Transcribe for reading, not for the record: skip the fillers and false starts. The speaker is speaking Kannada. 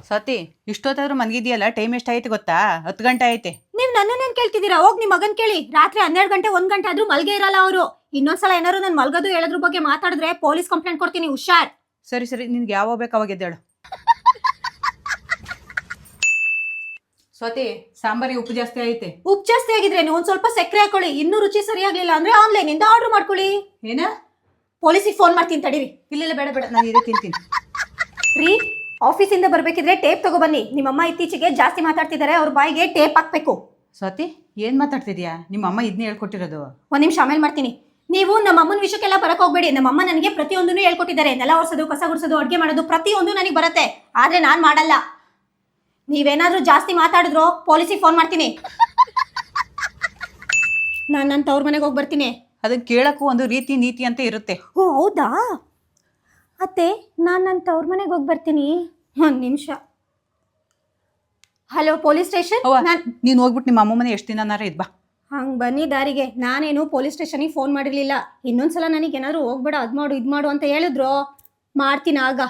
ಸತಿ ಇಷ್ಟೊತ್ತಾದ್ರೂ ಮನ್ಗಿದ್ಯಲ್ಲ, ಟೈಮ್ ಎಷ್ಟಾಯ್ತು ಗೊತ್ತಾ? 10 ಗಂಟೆ ಐತೆ. ನೀವ್ ನನ್ನನ್ನೇನ್ ಕೇಳ್ತಿದ್ದೀರಾ? ಹೋಗ್ ನಿಮ್ ಮಗನ್ ಕೇಳಿ. ರಾತ್ರಿ 12 ಗಂಟೆ 1 ಗಂಟೆ ಆದ್ರೂ ಮಲ್ಗೆ ಇರಲ್ಲ ಅವರು. ಇನ್ನೊಂದ್ಸಲ ಏನಾದ್ರು ನನ್ ಮಲ್ಗೋದು ಹೇಳೋದ್ರ ಬಗ್ಗೆ ಮಾತಾಡಿದ್ರೆ ಪೊಲೀಸ್ ಕಂಪ್ಲೇಂಟ್ ಕೊಡ್ತೀನಿ, ಹುಷಾರ್. ಸರಿ ಸರಿ, ನಿನ್ಗೆ ಯಾವಾಗ ಬೇಕು ಅವಾಗ ಎದ್ದೇಳು. ಸ್ವಾತಿ, ಸಾಂಬಾರಿಗೆ ಉಪ್ಪು ಜಾಸ್ತಿ ಐತೆ. ಉಪ್ಪು ಜಾಸ್ತಿ ಆಗಿದ್ರೆ ಒಂದ್ ಸ್ವಲ್ಪ ಸಕ್ಕರೆ ಹಾಕೊಳ್ಳಿ. ಇನ್ನೂ ರುಚಿ ಸರಿಯಾಗ್ಲಿಲ್ಲ ಅಂದ್ರೆ ಆನ್ಲೈನ್ ಇಂದ ಆರ್ಡರ್ ಮಾಡ್ಕೊಳ್ಳಿ. ಏನ? ಪೊಲೀಸಿಗೆ ಫೋನ್ ಮಾಡ್ತೀನಿ ತಡೀರಿ. ಇಲ್ಲ ಬೇಡ ಬೇಡ, ನಾನು ಇದೇ ತಿಂತೀನಿ. ರೀ, ಆಫೀಸಿಂದ ಬರ್ಬೇಕಿದ್ರೆ ಟೇಪ್ ತಗೊಬನ್ನಿ. ನಿಮ್ಮಮ್ಮ ಇತ್ತೀಚೆಗೆ ಜಾಸ್ತಿ ಮಾತಾಡ್ತಿದ್ದಾರೆ, ಅವ್ರ ಬಾಯಿಗೆ ಟೇಪ್ ಹಾಕ್ಬೇಕು. ಸ್ವಾತಿ, ಏನ್ ಮಾತಾಡ್ತಿದ್ಯಾ? ನಿಮ್ಮ ಅಮ್ಮ ಇದನ್ನೇ ಹೇಳ್ಕೊಟ್ಟಿರೋದು. ಒಂದ್ ನಿಮಿಷ ಆಮೇಲೆ ಮಾಡ್ತೀನಿ. ನೀವು ನಮ್ಮ ಅಮ್ಮನ ವಿಷಯಕ್ಕೆಲ್ಲ ಬರಕ್ ಹೋಗ್ಬೇಡಿ. ನಮ್ಮಮ್ಮ ನನಗೆ ಪ್ರತಿಯೊಂದನ್ನು ಹೇಳ್ಕೊಟ್ಟಿದ್ದಾರೆ. ನೆಲ ಒರೆಸೋದು, ಕಸ ಗುಡಿಸೋದು, ಅಡ್ಗೆ ಮಾಡೋದು ಪ್ರತಿಯೊಂದು ನನಗೆ ಬರುತ್ತೆ. ಆದ್ರೆ ನಾನ್ ಮಾಡಲ್ಲ. ನೀವೇನಾದ್ರೂ ಜಾಸ್ತಿ ಮಾತಾಡಿದ್ರು ಪೊಲೀಸಿಗೆ ಫೋನ್ ಮಾಡ್ತೀನಿ. ನಾನು ನನ್ನ ತವ್ರ ಮನೆಗೆ ಹೋಗಿ ಬರ್ತೀನಿ. ಅದನ್ನ ಕೇಳಕ್ಕೂ ಒಂದು ರೀತಿ ನೀತಿ ಅಂತ ಇರುತ್ತೆ. ಓ ಹೌದಾ ಅತ್ತೆ, ನಾನು ನನ್ನ ತವ್ರ ಮನೆಗೆ ಹೋಗಿ ಬರ್ತೀನಿ. ಒಂದ್ ನಿಮಿಷ. Hello, police station. ನೀನ್ ಹೋಗ್ಬಿಟ್ಟು ನಿಮ್ಮ ಅಮ್ಮ ಮನೆ ಎಷ್ಟು ದಿನನಾರ ಇದ್ ಬಾ. ಹಂಗೆ ಬನ್ನಿ ದಾರಿಗೆ. ನಾನೇನು ಪೊಲೀಸ್ ಸ್ಟೇಷನಿಗೆ ಫೋನ್ ಮಾಡಿರಲಿಲ್ಲ. ಇನ್ನೊಂದ್ಸಲ ನನಗೆ ಏನಾದ್ರು ಹೋಗ್ಬೇಡ, ಅದ್ ಮಾಡು ಇದ್ ಮಾಡು ಅಂತ ಹೇಳಿದ್ರು ಮಾಡ್ತೀನಿ ಆಗ.